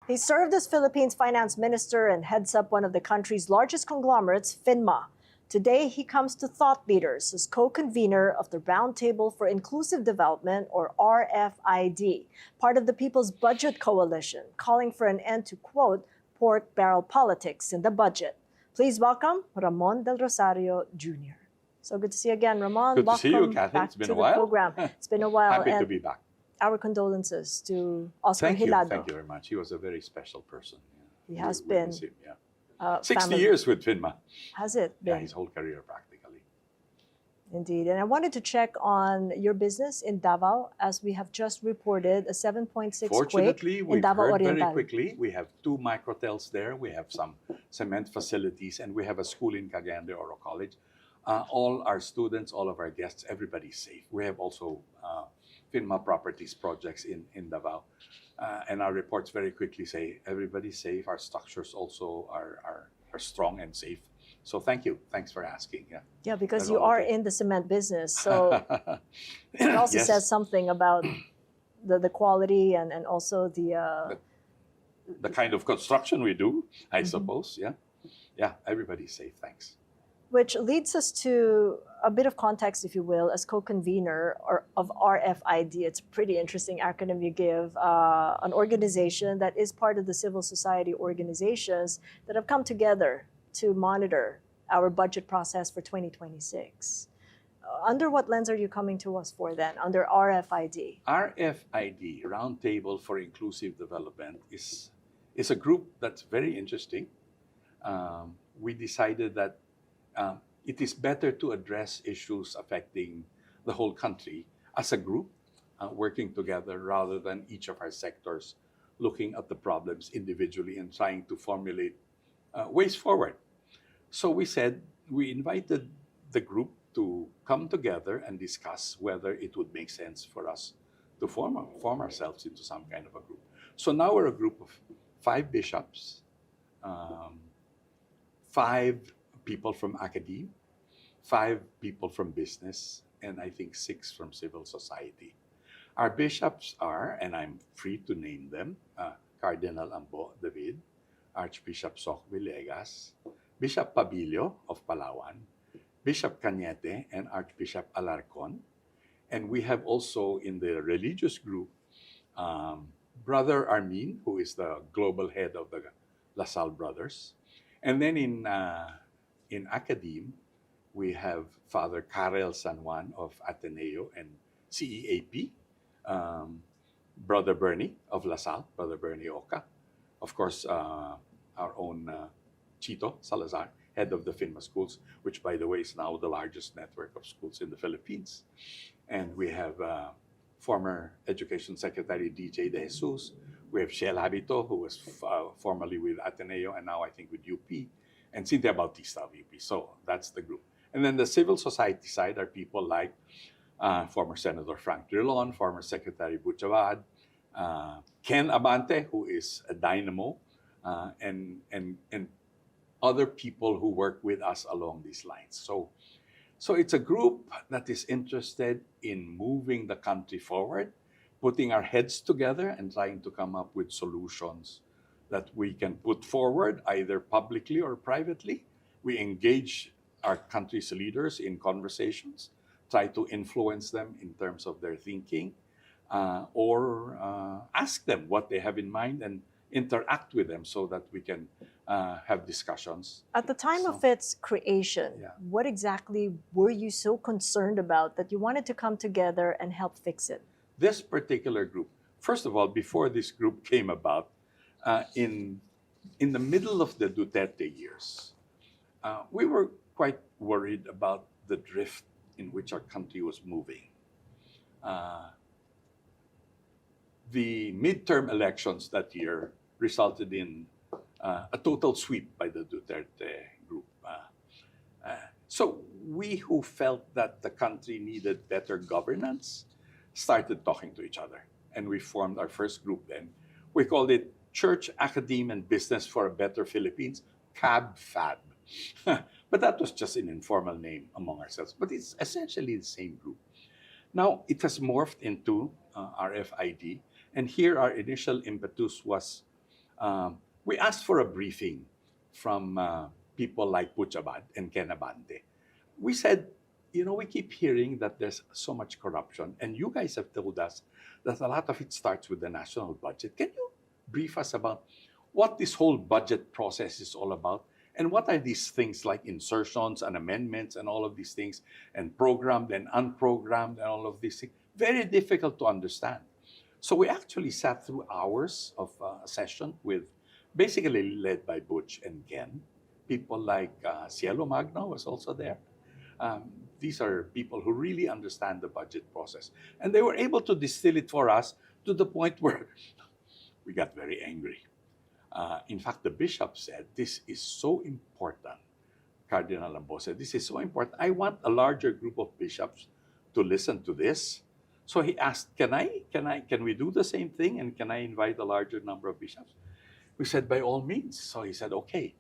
He served as Philippines finance minister and heads up one of the country's largest conglomerates, FINMA. Today, he comes to thought leaders as co-convenor of the Roundtable for Inclusive Development, or RFID, part of the People's Budget Coalition, calling for an end to, quote, pork barrel politics in the budget. Please welcome Ramon del Rosario Jr. So good to see you again, Ramon. Good to see you, Welcome Catherine. back It's been to a the while. program. It's been a while. Happy to and be back. our condolences to Oscar Thank you. Hilado. Thank you very much. He was a very special person. He We has miss been. him, yeah. 60 family. years with FINMA. Has it been? Yeah, his whole career practically. Indeed. And I wanted to check on your business in Davao, as we have just reported a 7.6 Fortunately, quake in we've Davao heard very Oriental. quickly. We have 2 microtels there. We have some cement facilities, and we have a school in Cagayan de Oro College. All our students, all of our guests, everybody's safe. We have also FINMA properties projects in Davao. And our reports very quickly say everybody's safe. Our structures also are strong and safe. So thank you. Thanks for asking. Yeah. Yeah, because That's you all are okay. in the cement business. So it also Yes. says something about the quality and also the The kind of construction we do, I suppose. Yeah. Yeah, everybody's safe. Thanks. which leads us to a bit of context, if you will, as co-convenor of RFID. It's a pretty interesting acronym you give, an organization that is part of the civil society organizations that have come together to monitor our budget process for 2026. Under what lens are you coming to us for then, under RFID? RFID, Roundtable for Inclusive Development, is a group that's very interesting. We decided that it is better to address issues affecting the whole country as a group, working together rather than each of our sectors looking at the problems individually and trying to formulate ways forward. So we said we invited the group to come together and discuss whether it would make sense for us to form ourselves into some kind of a group. So now we're a group of 5 bishops, 5 people from academia, 5 people from business, and I think 6 from civil society. Our bishops are, and I'm free to name them, Cardinal Ambo David, Archbishop Soc Villegas, Bishop Pabilio of Palawan, Bishop Cañete, and Archbishop Alarcon. And we have also in the religious group, Brother Armin, who is the global head of the La Salle Brothers. And then in academe, we have Father Karel San Juan of Ateneo and CEAP, Brother Bernie of La Salle, Brother Bernie Oca. Of course, our own Chito Salazar, head of the FINMA schools, which, by the way, is now the largest network of schools in the Philippines. And we have former Education Secretary DJ De Jesus. We have Shell Habito, who was formerly with Ateneo and now I think with UP, and Cynthia Bautista of UP. So that's the group. And then the civil society side are people like former Senator Frank Drilon, former Secretary Butchavad, Ken Abante, who is a dynamo, and other people who work with us along these lines. So it's a group that is interested in moving the country forward, putting our heads together and trying to come up with solutions that we can put forward either publicly or privately. We engage our country's leaders in conversations, try to influence them in terms of their thinking, or ask them what they have in mind and interact with them so that we can have discussions. At the time of its creation, what exactly were you so concerned about that you wanted to come together and help fix it? This particular group, first of all, before this group came about, in the middle of the Duterte years, we were quite worried about the drift in which our country was moving. The midterm elections that year resulted in a total sweep by the Duterte group. So we who felt that the country needed better governance started talking to each other. And we formed our first group then. We called it Church, Academe, and Business for a Better Philippines, CAB-FAB. But that was just an informal name among ourselves. But it's essentially the same group. Now, it has morphed into RFID. And here our initial impetus was we asked for a briefing from people like Butchabad and Ken Abante. We said, we keep hearing that there's so much corruption, and you guys have told us that a lot of it starts with the national budget. Can you brief us about what this whole budget process is all about? And what are these things like insertions and amendments and all of these things, and programmed and unprogrammed and all of these things? Very difficult to understand. So we actually sat through hours of a session with, basically led by Butch and Ken. People like Cielo Magno was also there. These are people who really understand the budget process. And they were able to distill it for us to the point where we got very angry. In fact, the bishop said, this is so important. Cardinal Lambo said, this is so important. I want a larger group of bishops to listen to this. So he asked, can we do the same thing? And can I invite a larger number of bishops? We said, by all means. So he said, okay.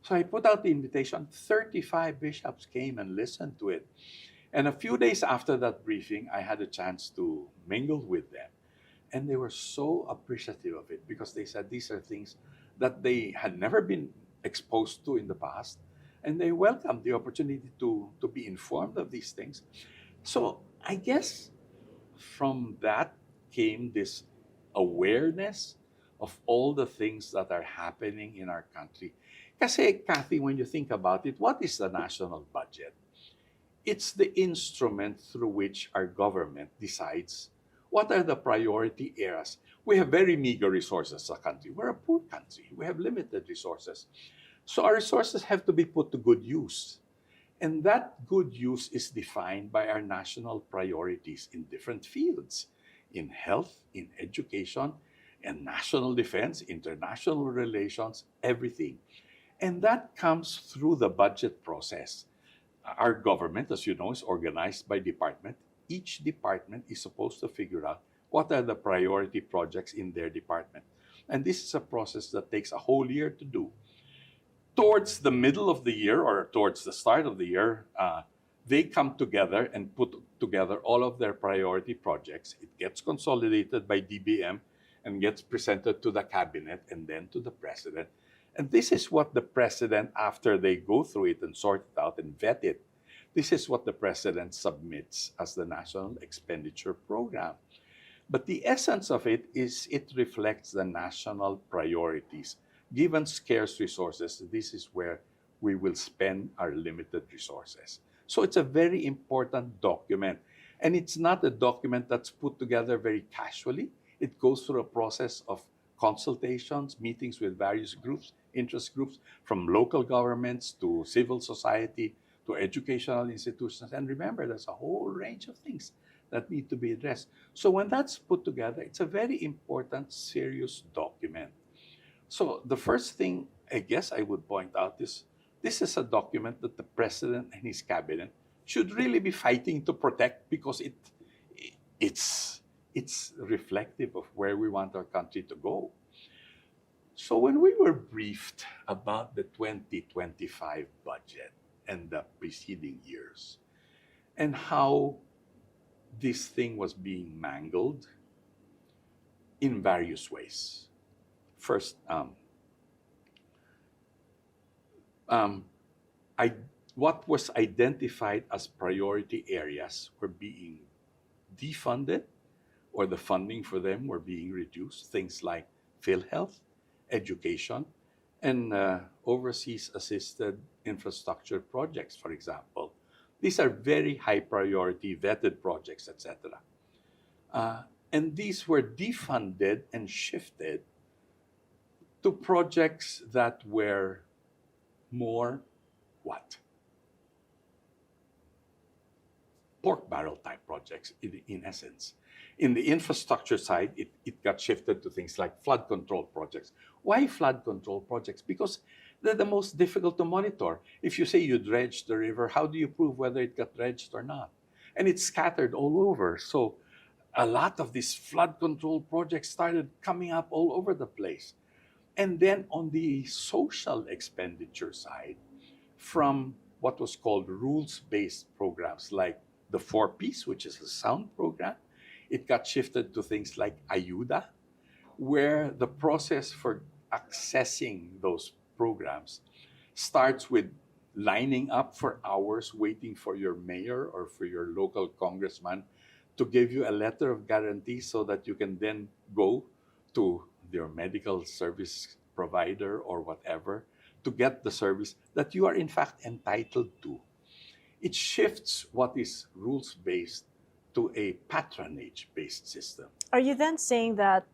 So I put out the invitation. 35 bishops came and listened to it. And a few days after that briefing, I had a chance to mingle with them. And they were so appreciative of it because they said these are things that they had never been exposed to in the past. And they welcomed the opportunity to be informed of these things. So I guess from that came this awareness of all the things that are happening in our country. Kasi, Kathy, when you think about it, what is the national budget? It's the instrument through which our government decides what are the priority areas. We have very meager resources as a country. We're a poor country. We have limited resources. So our resources have to be put to good use. And that good use is defined by our national priorities in different fields, in health, in education, and national defense, international relations, everything. And that comes through the budget process. Our government, as you know, is organized by department. Each department is supposed to figure out what are the priority projects in their department. And this is a process that takes a whole year to do. Towards the middle of the year or towards the start of the year, they come together and put together all of their priority projects. It gets consolidated by DBM and gets presented to the cabinet and then to the president. And this is what the president, after they go through it and sort it out and vet it, this is what the president submits as the National Expenditure Program. But the essence of it is it reflects the national priorities. Given scarce resources, this is where we will spend our limited resources. So it's a very important document. And it's not a document that's put together very casually. It goes through a process of consultations, meetings with various groups, interest groups, from local governments to civil society to educational institutions. And remember, there's a whole range of things that need to be addressed. So when that's put together, it's a very important, serious document. So the first thing I guess I would point out is this is a document that the president and his cabinet should really be fighting to protect because it's reflective of where we want our country to go. So when we were briefed about the 2025 budget and the preceding years and how this thing was being mangled in various ways. First, what was identified as priority areas were being defunded or the funding for them were being reduced. Things like PhilHealth, education, and overseas assisted infrastructure projects, for example. These are very high priority vetted projects, etc. And these were defunded and shifted to projects that were more what? Pork barrel type projects, in essence. In the infrastructure side, it got shifted to things like flood control projects. Why flood control projects? Because they're the most difficult to monitor. If you say you dredged the river, how do you prove whether it got dredged or not? And it's scattered all over. So a lot of these flood control projects started coming up all over the place. And then on the social expenditure side, from what was called rules-based programs like the 4Ps, which is a sound program, it got shifted to things like Ayuda, where the process for accessing those programs starts with lining up for hours waiting for your mayor or for your local congressman to give you a letter of guarantee so that you can then go to your medical service provider or whatever to get the service that you are in fact entitled to. It shifts what is rules-based to a patronage-based system. Are you then saying that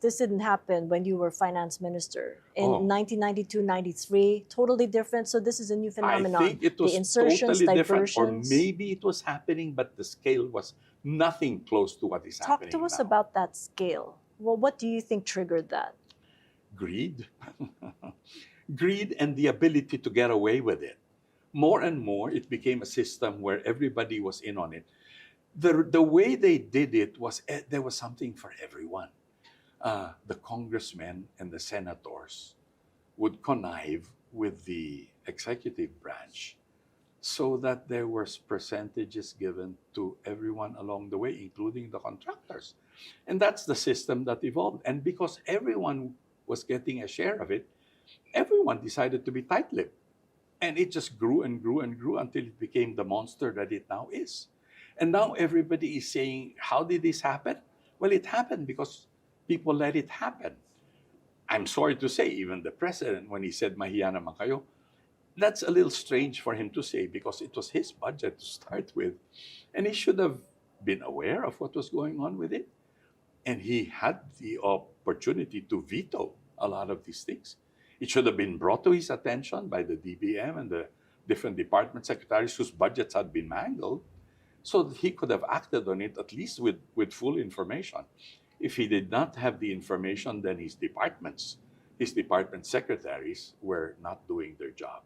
this didn't happen when you were finance minister in 1992-93? Totally different. So this is a new phenomenon. I think it was the insertions, totally different, or diversions. maybe it was happening, but the scale was nothing close to what is happening Talk to us now. about that scale. Well, what do you think triggered that? Greed. Greed and the ability to get away with it. More and more, it became a system where everybody was in on it. The way they did it was there was something for everyone. The congressmen and the senators would connive with the executive branch so that there was percentages given to everyone along the way, including the contractors. And that's the system that evolved. And because everyone was getting a share of it, everyone decided to be tight-lipped. And it just grew and grew and grew until it became the monster that it now is. And now everybody is saying, how did this happen? Well, it happened because people let it happen. I'm sorry to say, even the president, when he said, "MAHIYA naman kayo," that's a little strange for him to say because it was his budget to start with. And he should have been aware of what was going on with it. And he had the opportunity to veto a lot of these things. It should have been brought to his attention by the DBM and the different department secretaries whose budgets had been mangled, so that he could have acted on it at least with full information. If he did not have the information, then his department secretaries were not doing their job.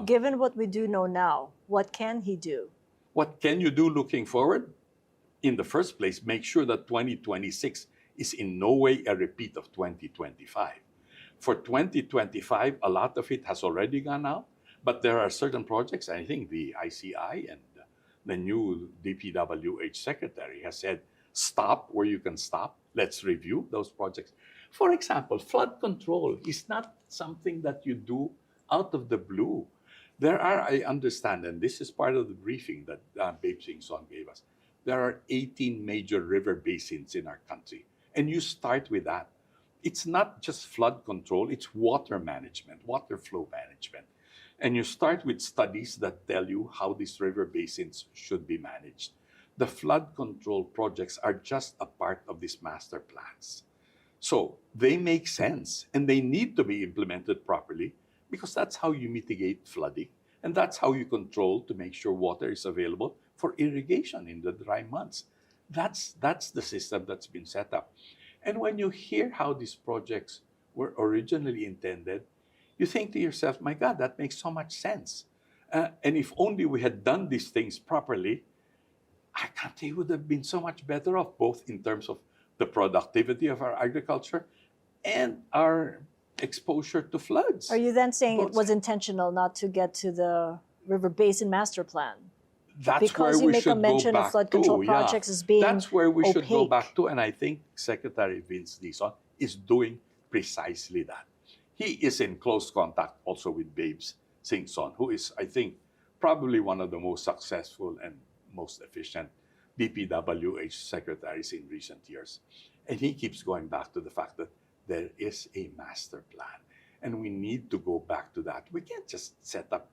Given what we do know now, what can he do? What can you do looking forward? In the first place, make sure that 2026 is in no way a repeat of 2025. For 2025, a lot of it has already gone out, but there are certain projects, I think the ICI and the new DPWH secretary has said, stop where you can stop. Let's review those projects. For example, flood control is not something that you do out of the blue. There are, I understand, and this is part of the briefing that Babe Singson gave us, there are 18 major river basins in our country. And you start with that. It's not just flood control, it's water management, water flow management. And you start with studies that tell you how these river basins should be managed. The flood control projects are just a part of these master plans. So they make sense and they need to be implemented properly because that's how you mitigate flooding and that's how you control to make sure water is available for irrigation in the dry months. That's the system that's been set up. And when you hear how these projects were originally intended, you think to yourself, my God, that makes so much sense. And if only we had done these things properly, our country would have been so much better off, both in terms of the productivity of our agriculture and our exposure to floods. Are you then saying it was intentional not to get to the River Basin Master Plan? That's because where you we make should a mention go of back flood to. control projects as being That's where we should go opaque. back to, and I think Secretary Vince Dizon is doing precisely that. He is in close contact also with Babes Singson, who is, I think, probably one of the most successful and most efficient DPWH secretaries in recent years. And he keeps going back to the fact that there is a master plan. And we need to go back to that. We can't just set up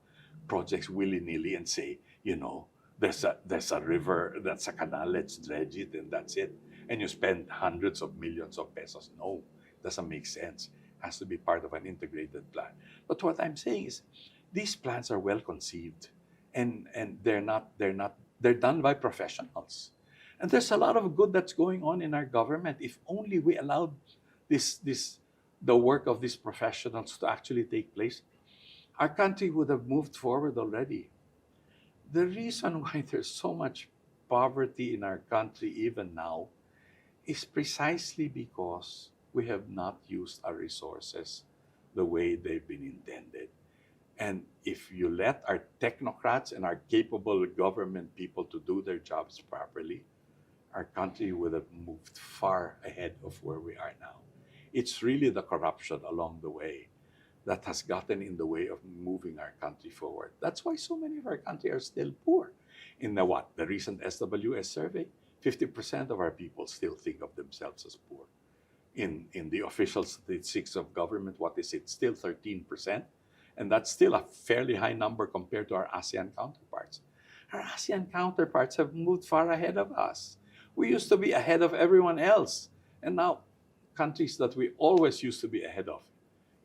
projects willy-nilly and say, you know, there's a river, that's a canal, let's dredge it, and that's it. And you spend hundreds of millions of pesos. No, doesn't make sense. Has to be part of an integrated plan. But what I'm saying is, these plans are well conceived, and they're done by professionals. And there's a lot of good that's going on in our government. If only we allowed the work of these professionals to actually take place, our country would have moved forward already. The reason why there's so much poverty in our country even now is precisely because we have not used our resources the way they've been intended. And if you let our technocrats and our capable government people to do their jobs properly, our country would have moved far ahead of where we are now. It's really the corruption along the way that has gotten in the way of moving our country forward. That's why so many of our country are still poor. In the recent SWS survey, 50% of our people still think of themselves as poor. In the official statistics of government, what is it? Still 13%. And that's still a fairly high number compared to our ASEAN counterparts. Our ASEAN counterparts have moved far ahead of us. We used to be ahead of everyone else. And now, countries that we always used to be ahead of,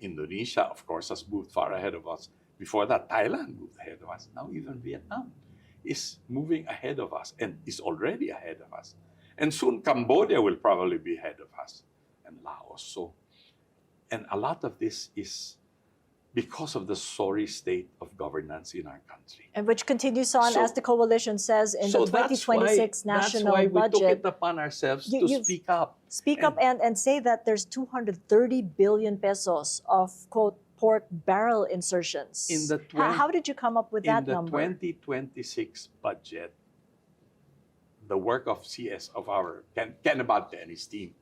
Indonesia, of course, has moved far ahead of us. Before that, Thailand moved ahead of us. Now even Vietnam is moving ahead of us and is already ahead of us. And soon Cambodia will probably be ahead of us, and Laos. So, and a lot of this is because of the sorry state of governance in our country. And which continues on, as the coalition says, in the 2026 national that's why we budget. took it upon ourselves to speak up. Speak up and say that there's 230 billion pesos of, quote, pork barrel insertions. How did you come up with that number? In the 2026 budget, the work of CS, of our Ken Abante and his team,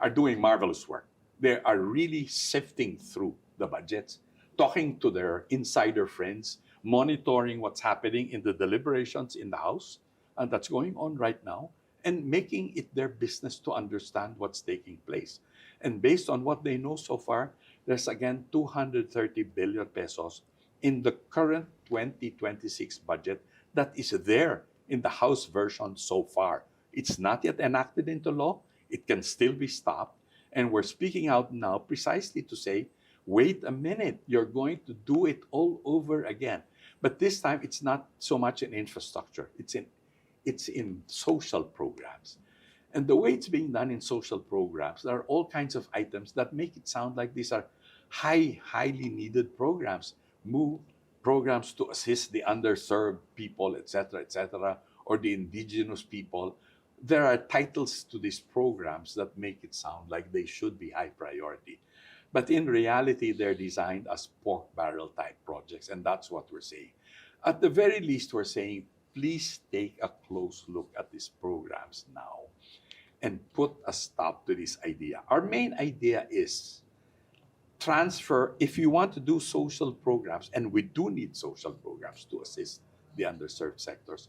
are doing marvelous work. They are really sifting through the budgets, talking to their insider friends, monitoring what's happening in the deliberations in the House, and that's going on right now, and making it their business to understand what's taking place. And based on what they know so far, there's again 230 billion pesos in the current 2026 budget that is there in the House version so far. It's not yet enacted into law. It can still be stopped. And we're speaking out now precisely to say, wait a minute, you're going to do it all over again. But this time, it's not so much in infrastructure. It's in social programs. And the way it's being done in social programs, there are all kinds of items that make it sound like these are highly needed programs. Programs to assist the underserved people, etc., or the indigenous people. There are titles to these programs that make it sound like they should be high priority. But in reality, they're designed as pork barrel type projects, and that's what we're saying. At the very least, we're saying, please take a close look at these programs now and put a stop to this idea. Our main idea is transfer, if you want to do social programs, and we do need social programs to assist the underserved sectors,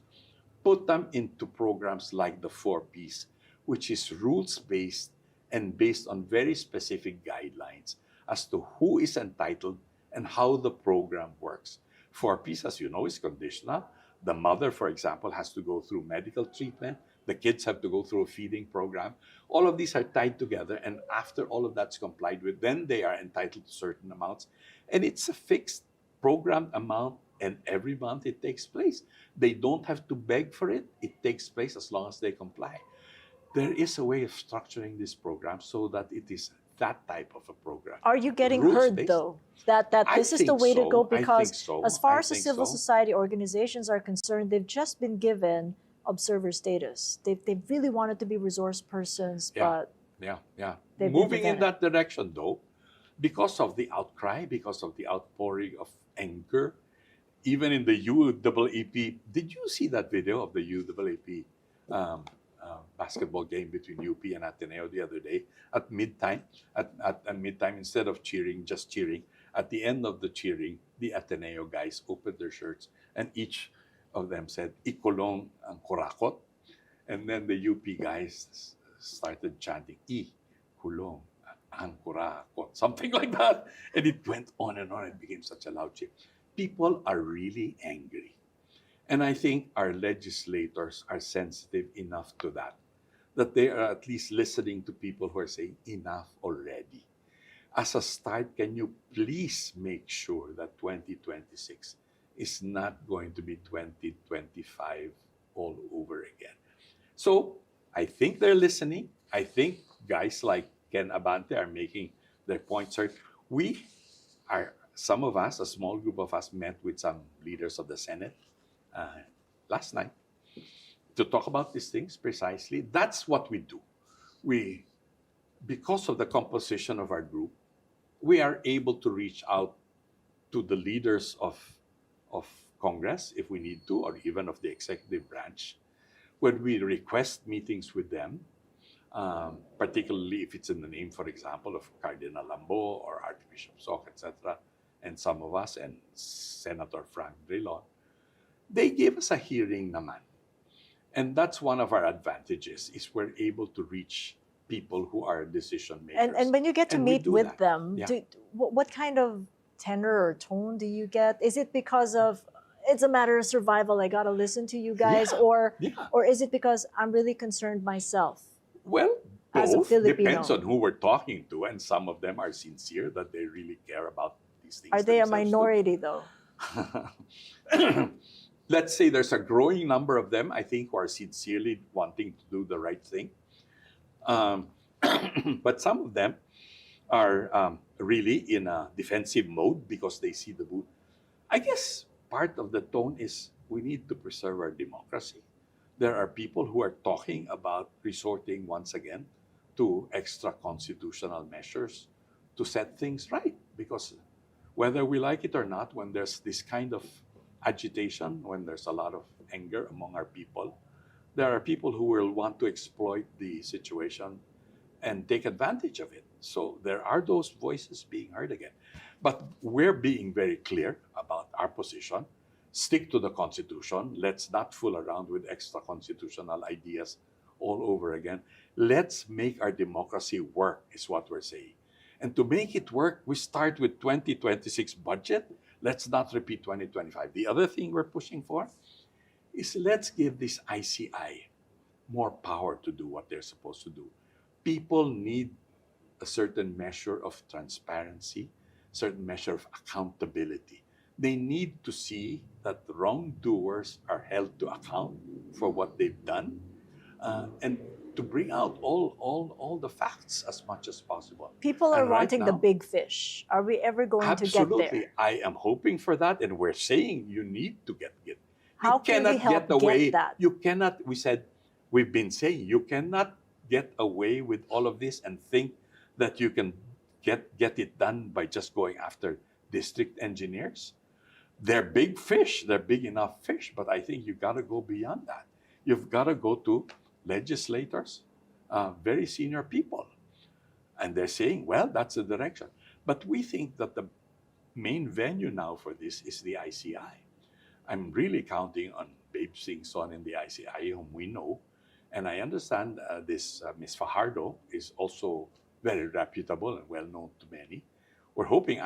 put them into programs like the 4Ps, which is rules-based and based on very specific guidelines as to who is entitled and how the program works. 4Ps, as you know, is conditional. The mother, for example, has to go through medical treatment. The kids have to go through a feeding program. All of these are tied together, and after all of that's complied with, then they are entitled to certain amounts. And it's a fixed programmed amount, and every month it takes place. They don't have to beg for it. It takes place as long as they comply. There is a way of structuring this program so that it is that type of a program. Are you getting heard, though, that this is the way to go? Because as far as the civil society organizations are concerned, they've just been given observer status. They really wanted to be resource persons, but moving in that direction, though, because of the outcry, because of the outpouring of anger, even in the UAAP. Did you see that video of the UAAP basketball game between UP and Ateneo the other day at midtime? At midtime, instead of just cheering, at the end of the cheering, the Ateneo guys opened their shirts and each of them said, "Ikulong ang kurakot." And then the UP guys started chanting, "Ikulong ang kurakot," something like that. And it went on and on. It became such a loud cheer. People are really angry. And I think our legislators are sensitive enough to that they are at least listening to people who are saying, enough already. As a start, can you please make sure that 2026 is not going to be 2025 all over again? So I think they're listening. I think guys like Ken Abante are making their points heard. Some of us, a small group of us, met with some leaders of the Senate last night to talk about these things precisely. That's what we do. Because of the composition of our group, we are able to reach out to the leaders of Congress if we need to, or even of the executive branch, when we request meetings with them. particularly if it's in the name, for example, of Cardinal Lambo or Archbishop Sok, etc., and some of us, and Senator Frank Drilon, they gave us a hearing naman. And that's one of our advantages, is we're able to reach people who are decision makers. And when you get to And we meet do with that. them, Yeah. what kind of tenor or tone do you get? Is it because of it's a matter of survival, I gotta listen to you guys, Yeah. or is it because I'm really concerned myself? Well, As a both Filipino. depends on who we're talking to, and some of them are sincere that they really care about these things. Are they a themselves too. minority though? Let's say there's a growing number of them, I think, who are sincerely wanting to do the right thing. But some of them are really in a defensive mode because they see the boot. I guess part of the tone is we need to preserve our democracy. There are people who are talking about resorting once again to extra constitutional measures to set things right. Because whether we like it or not, when there's this kind of agitation, when there's a lot of anger among our people, there are people who will want to exploit the situation and take advantage of it. So there are those voices being heard again. But we're being very clear about our position. Stick to the Constitution. Let's not fool around with extra constitutional ideas all over again. Let's make our democracy work, is what we're saying. And to make it work, we start with 2026 budget. Let's not repeat 2025. The other thing we're pushing for is let's give this ICI more power to do what they're supposed to do. People need a certain measure of transparency, certain measure of accountability. They need to see that the wrongdoers are held to account for what they've done, and to bring out all the facts as much as possible. People are And right wanting the now- big fish. Are we ever going to get Absolutely, there? I am hoping for that, and we're saying you need to get it. How You can we cannot help get away. get that? You cannot. We've been saying you cannot get away with all of this and think that you can get it done by just going after district engineers. They're big fish. They're big enough fish, but I think you've got to go beyond that. You've got to go to legislators, very senior people. And they're saying, well, that's the direction. But we think that the main venue now for this is the ICI. I'm really counting on Babe Singson in the ICI, whom we know. And I understand this Ms. Fajardo is also very reputable and well known to many. We're hoping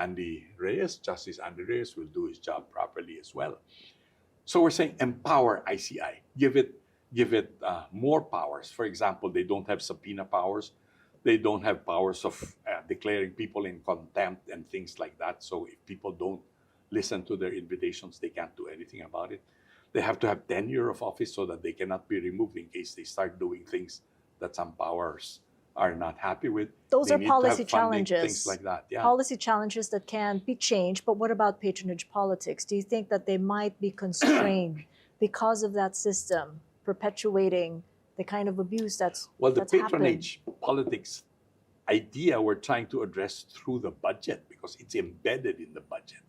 Justice Andy Reyes will do his job properly as well. So we're saying empower ICI, give it more powers. For example, they don't have subpoena powers. They don't have powers of declaring people in contempt and things like that. So if people don't listen to their invitations, they can't do anything about it. They have to have tenure of office so that they cannot be removed in case they start doing things that some powers are not happy with. Those They are need to have policy funding, challenges. things like that. Yeah. Policy challenges that can be changed, but what about patronage politics? Do you think that they might be constrained because of that system perpetuating the kind of abuse that's Well, the that's happened? patronage politics idea we're trying to address through the budget because it's embedded in the budget.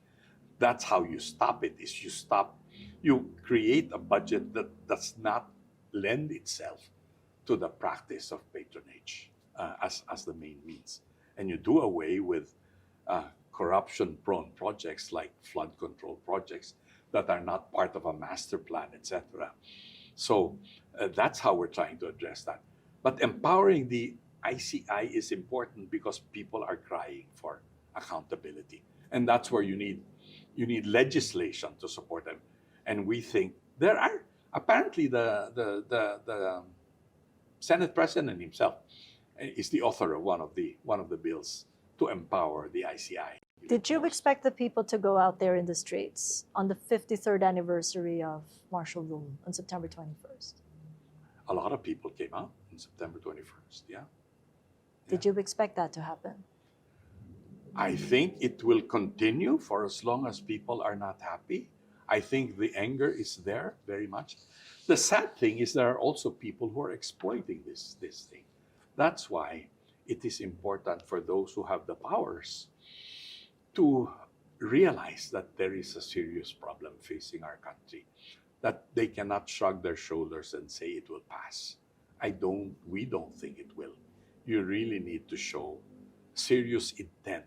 That's how you stop it, is you create a budget that does not lend itself to the practice of patronage as the main means. And you do away with corruption-prone projects like flood control projects that are not part of a master plan, etc. So that's how we're trying to address that. But empowering the ICI is important because people are crying for accountability. And that's where you need legislation to support them. And we think there are, apparently the Senate President himself is the author of one of the bills to empower the ICI. Did you expect the people to go out there in the streets on the 53rd anniversary of martial rule on September 21st? A lot of people came out on September 21st, yeah. Did you expect that to happen? I think it will continue for as long as people are not happy. I think the anger is there very much. The sad thing is there are also people who are exploiting this thing. That's why it is important for those who have the powers to realize that there is a serious problem facing our country, that they cannot shrug their shoulders and say it will pass. we don't think it will. You really need to show serious intent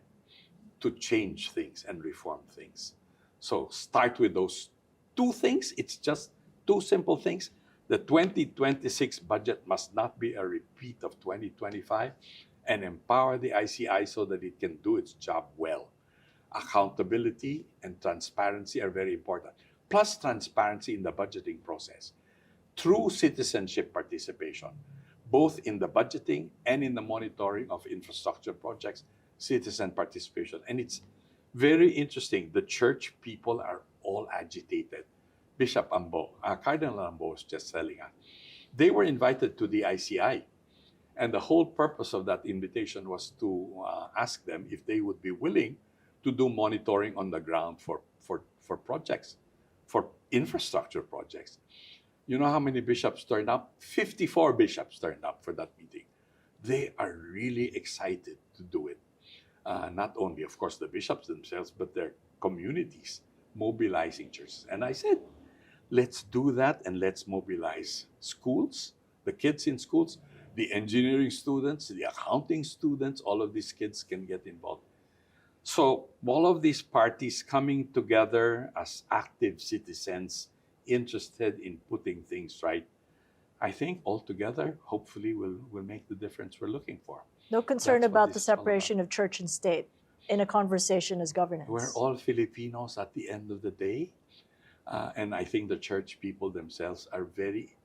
to change things and reform things. So start with those two things. It's just two simple things. The 2026 budget must not be a repeat of 2025, and empower the ICI so that it can do its job well. Accountability and transparency are very important. Plus transparency in the budgeting process. True citizenship participation, both in the budgeting and in the monitoring of infrastructure projects, citizen participation. And it's very interesting. The church people are all agitated. Bishop Ambo, Cardinal Ambo was just telling us, they were invited to the ICI. And the whole purpose of that invitation was to ask them if they would be willing to do monitoring on the ground for projects, for infrastructure projects. You know how many bishops turned up? 54 bishops turned up for that meeting. They are really excited to do it. Not only, of course, the bishops themselves, but their communities mobilizing churches. And I said, let's do that, and let's mobilize schools, the kids in schools, the engineering students, the accounting students, all of these kids can get involved. So all of these parties coming together as active citizens interested in putting things right, I think altogether, hopefully, will make the difference we're looking for. No concern That's what about the this is all separation of church and state in a conversation as governance. We're all Filipinos at the end of the day. And I think the church people themselves are very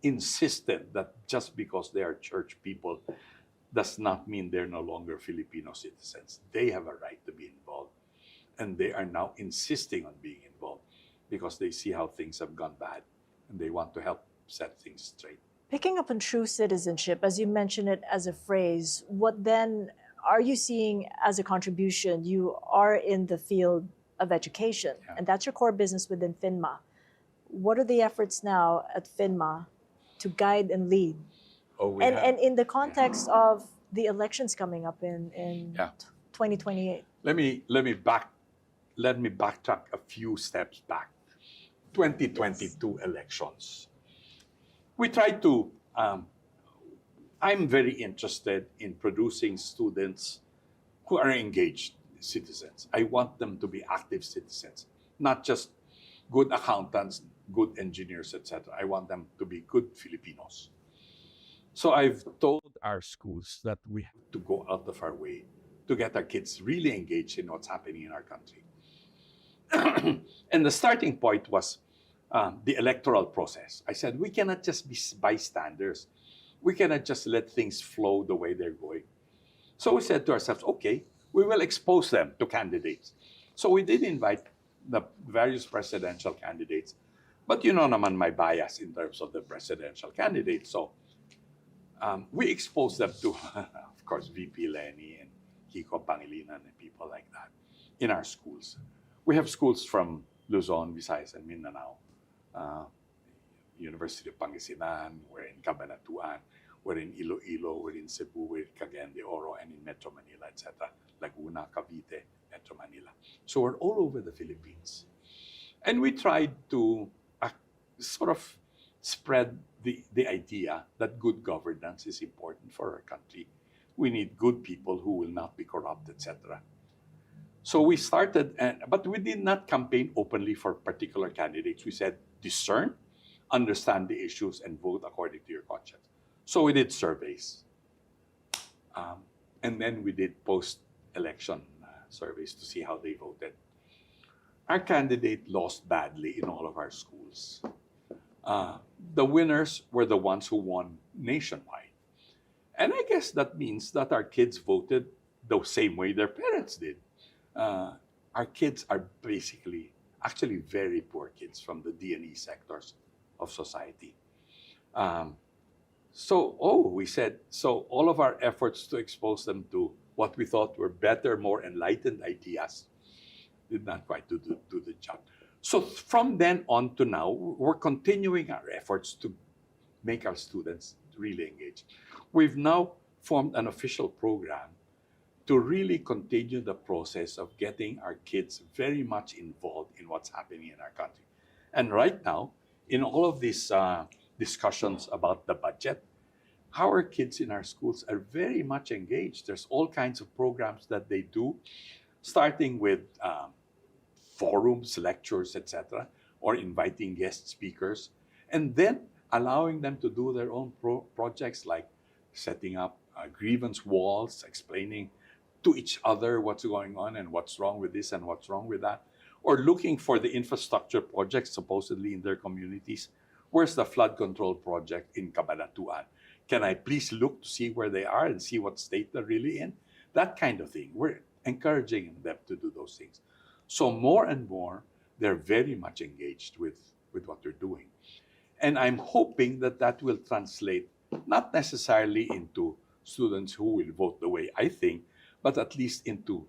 insistent that just because they are church people does not mean they're no longer Filipino citizens. They have a right to be involved. And they are now insisting on being involved because they see how things have gone bad and they want to help set things straight. Picking up on true citizenship, as you mentioned it as a phrase, what then are you seeing as a contribution? You are in the field of education, and that's your core business within FINMA. What are the efforts now at FINMA to guide and lead? And in the context of the elections coming up in 2028. Let me backtrack a few steps back. 2022 elections. We tried to. I'm very interested in producing students who are engaged citizens. I want them to be active citizens, not just good accountants, good engineers, etc. I want them to be good Filipinos. So I've told our schools that we have to go out of our way to get our kids really engaged in what's happening in our country. And the starting point was the electoral process. I said, we cannot just be bystanders. We cannot just let things flow the way they're going. So we said to ourselves, okay, we will expose them to candidates. So we did invite the various presidential candidates. But you know naman my bias in terms of the presidential candidates. So we exposed them to, of course, VP Lenny and Kiko Pangilinan and people like that in our schools. We have schools from Luzon, Visayas, and Mindanao. University of Pangasinan, we're in Cabanatuan, we're in Iloilo, we're in Cebu, we're in Cagayan de Oro, and in Metro Manila, etc. Laguna, Cavite, Metro Manila. So we're all over the Philippines. And we tried to sort of spread the idea that good governance is important for our country. We need good people who will not be corrupt, etc. So we started, but we did not campaign openly for particular candidates. We said, discern, understand the issues, and vote according to your conscience. So we did surveys. And then we did post-election surveys to see how they voted. Our candidate lost badly in all of our schools. The winners were the ones who won nationwide. And I guess that means that our kids voted the same way their parents did. Our kids are basically, actually very poor kids from the D&E sectors of society. We said, so all of our efforts to expose them to what we thought were better, more enlightened ideas did not quite do the job. So from then on to now, we're continuing our efforts to make our students really engage. We've now formed an official program to really continue the process of getting our kids very much involved in what's happening in our country. And right now, in all of these discussions about the budget, our kids in our schools are very much engaged. There's all kinds of programs that they do, starting with forums, lectures, etc., or inviting guest speakers, and then allowing them to do their own projects like setting up grievance walls, explaining to each other what's going on and what's wrong with this and what's wrong with that, or looking for the infrastructure projects supposedly in their communities. Where's the flood control project in Cabanatuan? Can I please look to see where they are and see what state they're really in? That kind of thing. We're encouraging them to do those things. So more and more, they're very much engaged with what they're doing. And I'm hoping that that will translate not necessarily into students who will vote the way I think, but at least into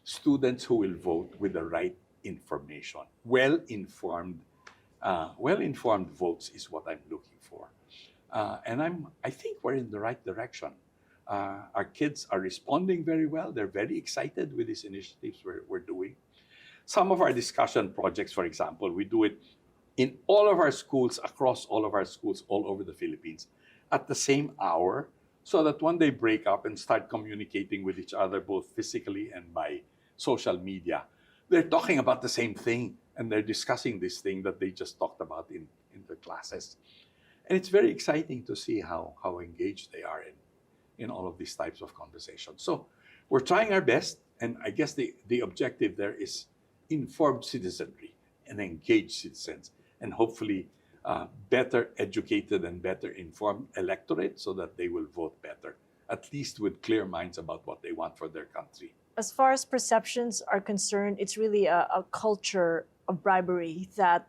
students who will vote with the right information. Well-informed votes is what I'm looking for. And I think we're in the right direction. Our kids are responding very well. They're very excited with these initiatives we're doing. Some of our discussion projects, for example, we do it in all of our schools, across all of our schools, all over the Philippines, at the same hour, so that when they break up and start communicating with each other, both physically and by social media, they're talking about the same thing, and they're discussing this thing that they just talked about in the classes. And it's very exciting to see how engaged they are in all of these types of conversations. So we're trying our best, and I guess the objective there is informed citizenry and engaged citizens, and hopefully better educated and better informed electorate so that they will vote better, at least with clear minds about what they want for their country. As far as perceptions are concerned, it's really a culture of bribery that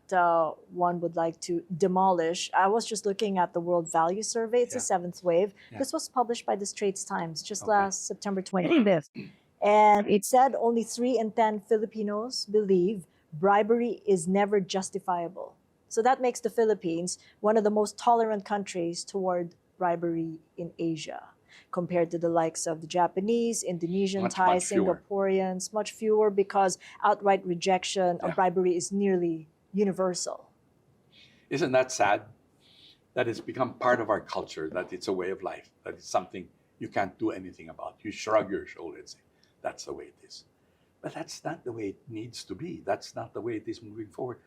one would like to demolish. I was just looking at the World Value Survey. It's the seventh wave. Yeah. This was published by the Straits Times just Okay. last September 25th. And it said only 3 in 10 Filipinos believe bribery is never justifiable. So that makes the Philippines one of the most tolerant countries toward bribery in Asia, compared to the likes of the Japanese, Indonesian, Much, Thai, much fewer. Singaporeans, much fewer, because outright rejection Yeah. of bribery is nearly universal. Isn't that sad? That it's become part of our culture, that it's a way of life, that it's something you can't do anything about. You shrug your shoulder and say, that's the way it is. But that's not the way it needs to be. That's not the way it is moving forward.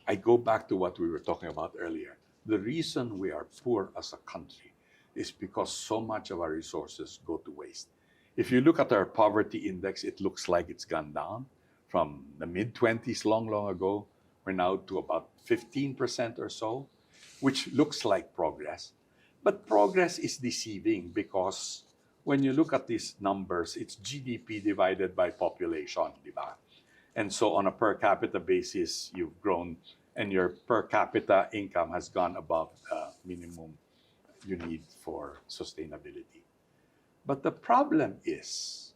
I go back to what we were talking about earlier. The reason we are poor as a country is because so much of our resources go to waste. If you look at our poverty index, it looks like it's gone down from the mid-20s long ago. We're now to about 15% or so, which looks like progress. But progress is deceiving because when you look at these numbers, it's GDP divided by population, di ba? And so on a per capita basis, you've grown and your per capita income has gone above the minimum you need for sustainability. But the problem is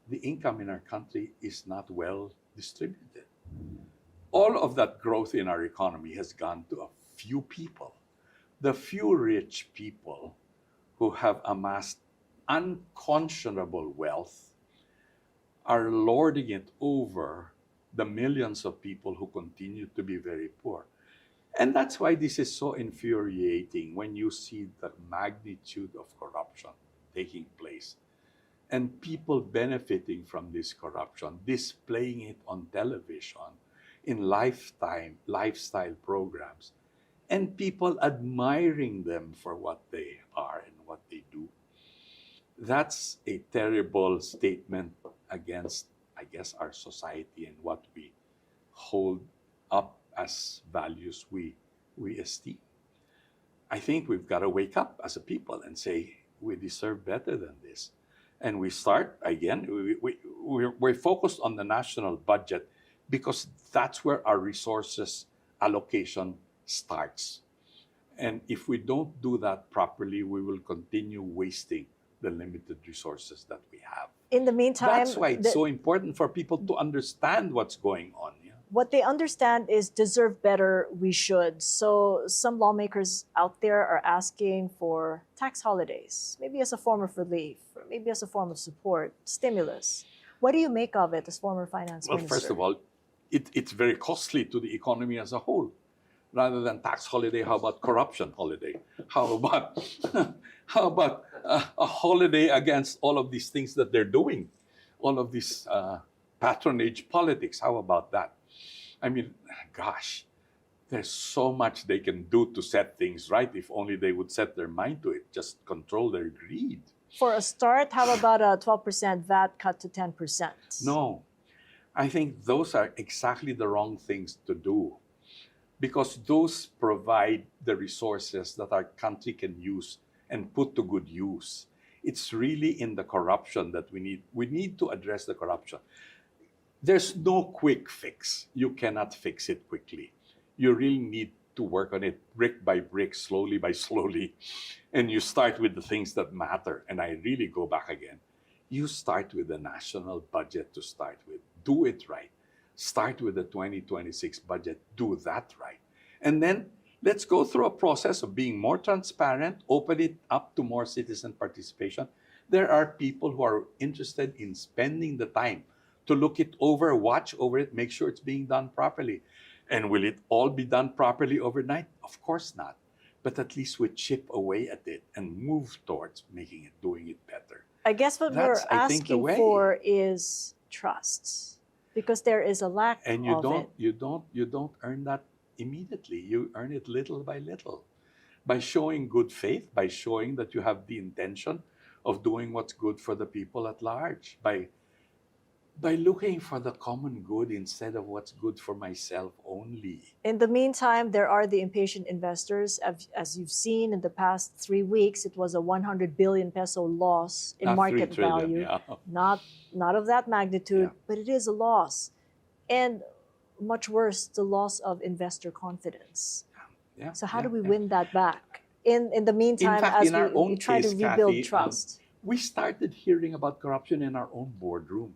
the income in our country is not well distributed. All of that growth in our economy has gone to a few people. The few rich people who have amassed unconscionable wealth are lording it over the millions of people who continue to be very poor. And that's why this is so infuriating when you see the magnitude of corruption taking place and people benefiting from this corruption, displaying it on television, in lifestyle programs, and people admiring them for what they are and what they do. That's a terrible statement against, I guess, our society and what we hold up as values we esteem. I think we've got to wake up as a people and say, we deserve better than this. And we start, again, we're focused on the national budget because that's where our resources allocation starts. And if we don't do that properly, we will continue wasting the limited resources that we have. In the meantime, That's why it's so important for people to understand what's going on. Yeah? what they understand is deserve better, we should. So some lawmakers out there are asking for tax holidays, maybe as a form of relief, or maybe as a form of support, stimulus. What do you make of it as former finance minister? Well, first of all, it's very costly to the economy as a whole. Rather than tax holiday, how about corruption holiday? How about how about a holiday against all of these things that they're doing, all of this patronage politics? How about that? I mean, gosh, there's so much they can do to set things right if only they would set their mind to it. Just control their greed. For a start, how about a 12% VAT cut to 10%? No, I think those are exactly the wrong things to do, because those provide the resources that our country can use and put to good use. It's really in the corruption that we need. We need to address the corruption. There's no quick fix. You cannot fix it quickly. You really need to work on it brick by brick, slowly by slowly. And you start with the things that matter. And I really go back again. You start with the national budget to start with. Do it right. Start with the 2026 budget. Do that right. And then let's go through a process of being more transparent, open it up to more citizen participation. There are people who are interested in spending the time to look it over, watch over it, make sure it's being done properly. And will it all be done properly overnight? Of course not. But at least we chip away at it and move towards making it, doing it better. I guess what That's, we're I think, the asking way. for is trust, because there is a lack And of it. you don't earn that immediately. You earn it little by little, by showing good faith, by showing that you have the intention of doing what's good for the people at large, by looking for the common good instead of what's good for myself only. In the meantime, there are the impatient investors. As you've seen in the past 3 weeks, it was a 100 billion peso loss in Not 3 market trillion, value. yeah. Not of that magnitude, Yeah. but it is a loss. And much worse, the loss of investor confidence. Yeah, So how yeah, do we yeah. win that back? In the meantime, fact, as in our we own try case, to rebuild Kathy, trust. We started hearing about corruption in our own boardroom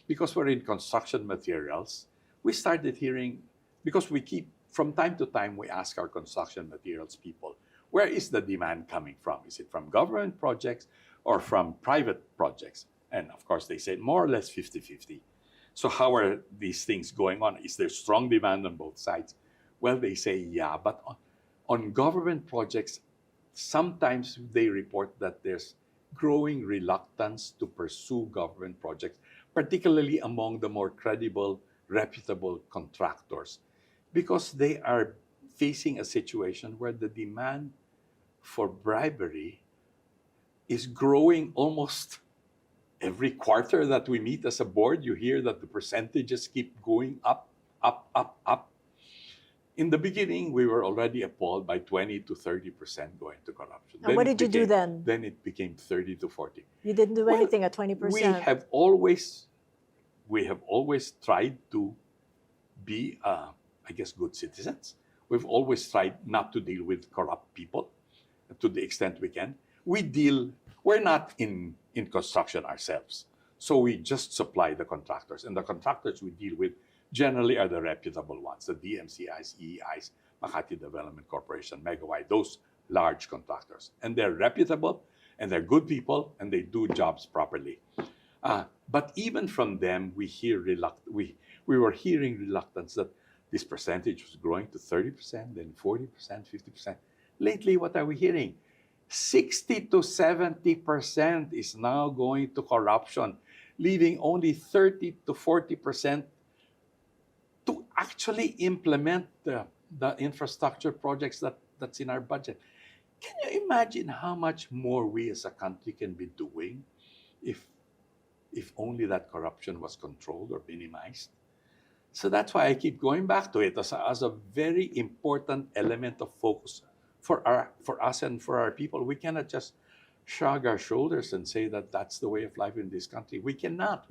because we're in construction materials. We started hearing, because we keep, from time to time, we ask our construction materials people, where is the demand coming from? Is it from government projects or from private projects? And of course, they said more or less 50-50. So how are these things going on? Is there strong demand on both sides? Well, they say, yeah, but on government projects, sometimes they report that there's growing reluctance to pursue government projects, particularly among the more credible, reputable contractors, because they are facing a situation where the demand for bribery is growing almost every quarter that we meet as a board. You hear that the percentages keep going up, up, up, up. In the beginning, we were already appalled by 20 to 30% going to corruption. And what did you do then? Then it became 30 to 40. You didn't do Well, anything at 20%. We have always tried to be, I guess, good citizens. We've always tried not to deal with corrupt people to the extent we can. We're not in construction ourselves. So we just supply the contractors. And the contractors we deal with generally are the reputable ones, the DMCIs, EEIs, Makati Development Corporation, Megawai, those large contractors. And they're reputable, and they're good people, and they do jobs properly. But even from them, we were hearing reluctance that this percentage was growing to 30%, then 40%, 50%. Lately, what are we hearing? 60 to 70% is now going to corruption, leaving only 30 to 40% to actually implement the infrastructure projects that's in our budget. Can you imagine how much more we as a country can be doing if only that corruption was controlled or minimized? So that's why I keep going back to it as a very important element of focus for us and for our people. We cannot just shrug our shoulders and say that that's the way of life in this country. We cannot.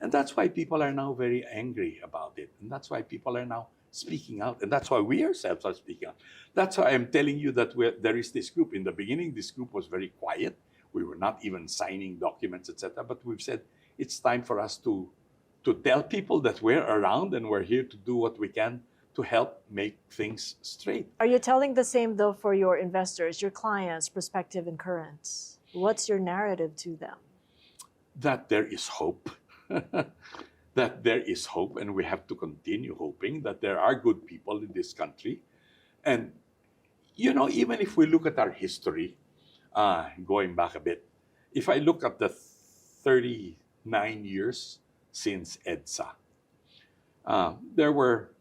And that's why people are now very angry about it. And that's why people are now speaking out. And that's why we ourselves are speaking out. That's why I'm telling you that there is this group. In the beginning, this group was very quiet. We were not even signing documents, etc. But we've said it's time for us to tell people that we're around and we're here to do what we can to help make things straight. Are you telling the same, though, for your investors, your clients, prospective and current? What's your narrative to them? That there is hope. That there is hope, and we have to continue hoping that there are good people in this country And, even if we look at our history, going back a bit, if I look at the 39 years since EDSA, there were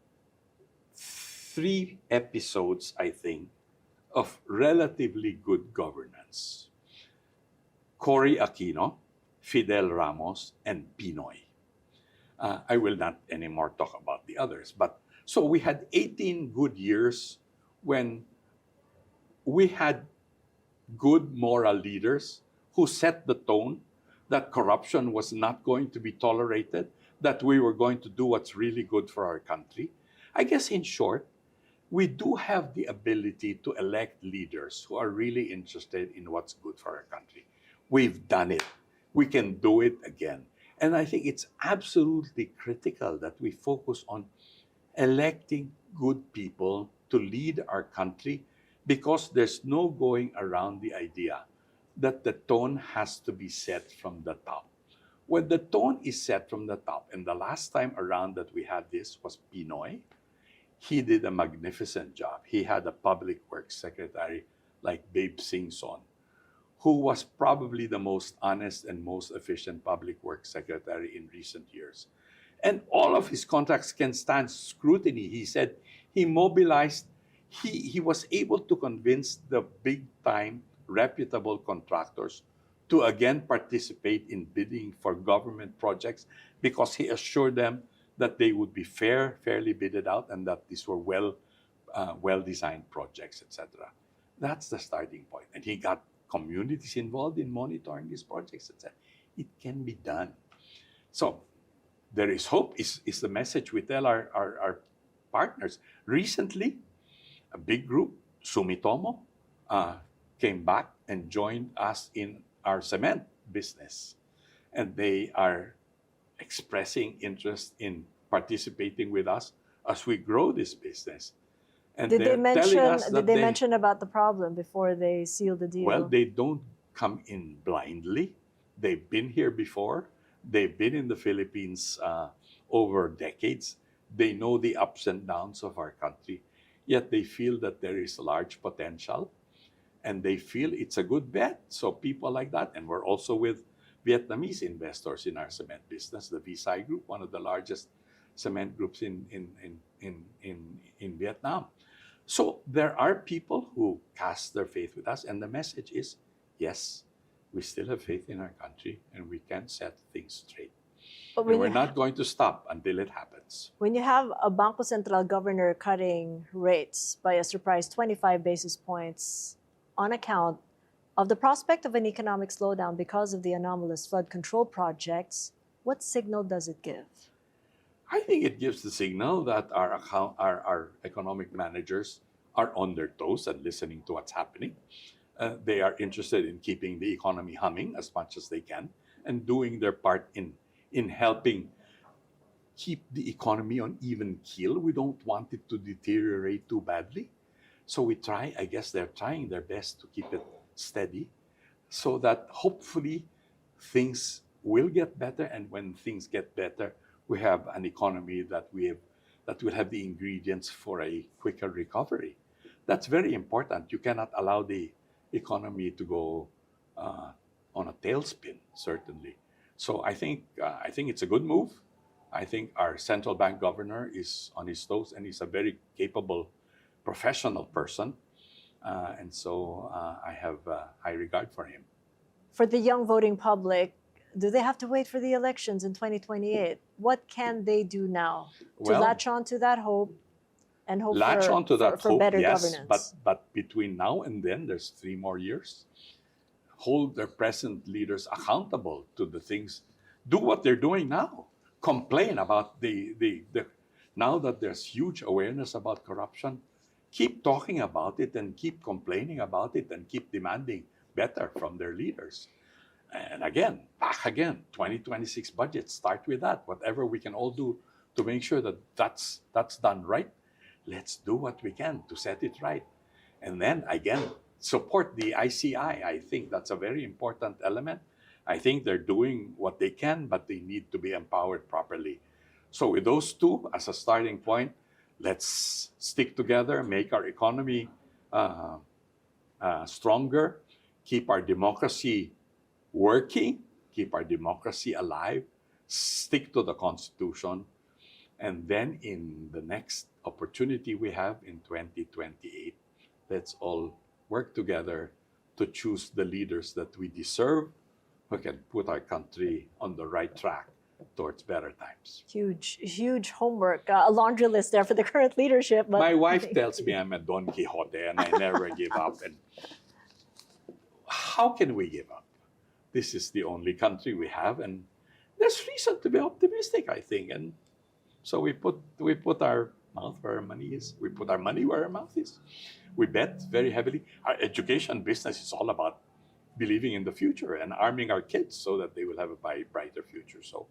3 episodes, I think, of relatively good governance. Cory Aquino, Fidel Ramos, and Pinoy. I will not anymore talk about the others. But so we had 18 good years when we had good moral leaders who set the tone that corruption was not going to be tolerated, that we were going to do what's really good for our country. I guess in short, we do have the ability to elect leaders who are really interested in what's good for our country. We've done it. We can do it again. And I think it's absolutely critical that we focus on electing good people to lead our country, because there's no going around the idea that the tone has to be set from the top. When the tone is set from the top, and the last time around that we had this was Pinoy, he did a magnificent job. He had a public works secretary like Babe Singson, who was probably the most honest and most efficient public works secretary in recent years. And all of his contracts can stand scrutiny. He said he mobilized, he was able to convince the big-time reputable contractors to again participate in bidding for government projects, because he assured them that they would be fairly bidded out, and that these were well-designed projects, etc. That's the starting point. And he got communities involved in monitoring these projects, etc. It can be done. So there is hope, is the message we tell our partners. Recently, a big group, Sumitomo, came back and joined us in our cement business. And they are expressing interest in participating with us as we grow this business. And Did they telling mention about the problem before they seal the deal? Well, they don't come in blindly. They've been here before. They've been in the Philippines over decades. They know the ups and downs of our country. Yet they feel that there is large potential, and they feel it's a good bet. So people like that, and we're also with Vietnamese investors in our cement business, the Visay Group, one of the largest cement groups in Vietnam. So there are people who cast their faith with us, and the message is, yes, we still have faith in our country, and we can set things straight. But And we're not going to stop until it happens. when you have a Bangko Sentral governor cutting rates by a surprise 25 basis points on account of the prospect of an economic slowdown because of the anomalous flood control projects, what signal does it give? I think it gives the signal that our economic managers are on their toes and listening to what's happening. They are interested in keeping the economy humming as much as they can, and doing their part in helping keep the economy on even keel. We don't want it to deteriorate too badly. So we try, I guess they're trying their best to keep it steady, so that hopefully things will get better. And when things get better, we have an economy that will have the ingredients for a quicker recovery. That's very important. You cannot allow the economy to go on a tailspin, certainly. So I think it's a good move. I think our central bank governor is on his toes, and he's a very capable, professional person. And so I have high regard for him. For the young voting public, do they have to wait for the elections in 2028? What can they do now to latch on to that hope and hope for better governance? But between now and then, there's 3 more years. Hold their present leaders accountable to the things. Do what they're doing now. Complain about now that there's huge awareness about corruption. Keep talking about it, and keep complaining about it, and keep demanding better from their leaders. And back again, 2026 budget, start with that. Whatever we can all do to make sure that that's done right, let's do what we can to set it right. And then again, support the ICI. I think that's a very important element. I think they're doing what they can, but they need to be empowered properly. So with those two as a starting point, Let's stick together, make our economy stronger, keep our democracy working, keep our democracy alive, stick to the Constitution, and then in the next opportunity we have in 2028, let's all work together to choose the leaders that we deserve who can put our country on the right track towards better times. Huge homework, a laundry list there for the current leadership. But My wife tells me I'm a Don Quixote and I never give up. And how can we give up? This is the only country we have, and there's reason to be optimistic, I think. And so we put our mouth where our money is. We put our money where our mouth is. We bet very heavily. Our education business is all about believing in the future and arming our kids so that they will have a brighter future. So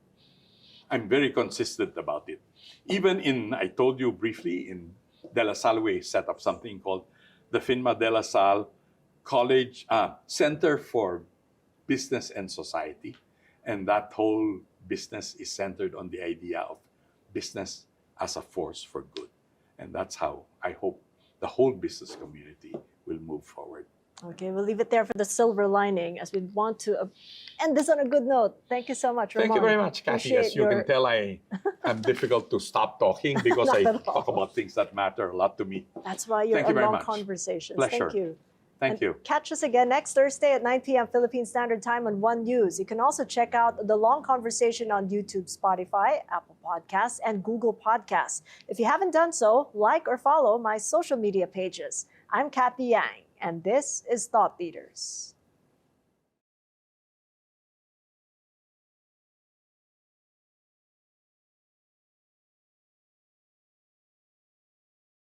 I'm very consistent about it. Even I told you briefly, in De La Salle, we set up something called the FINMA De La Salle College Center for Business and Society. And that whole business is centered on the idea of business as a force for good. And that's how I hope the whole business community will move forward. Okay, we'll leave it there for the silver lining, as we want to end this on a good note. Thank you so much, Ramon. Thank you very much, Kathy. As you can tell, I'm difficult to stop talking because I talk about things that matter a lot to me. That's why you're Thank you very long much. Conversations. Pleasure. Thank you. Thank you. Catch us again next Thursday at 9 p.m. Philippine Standard Time on One News. You can also check out the long conversation on YouTube, Spotify, Apple Podcasts, and Google Podcasts. If you haven't done so, like or follow my social media pages. I'm Kathy Yang, and this is Thought Leaders.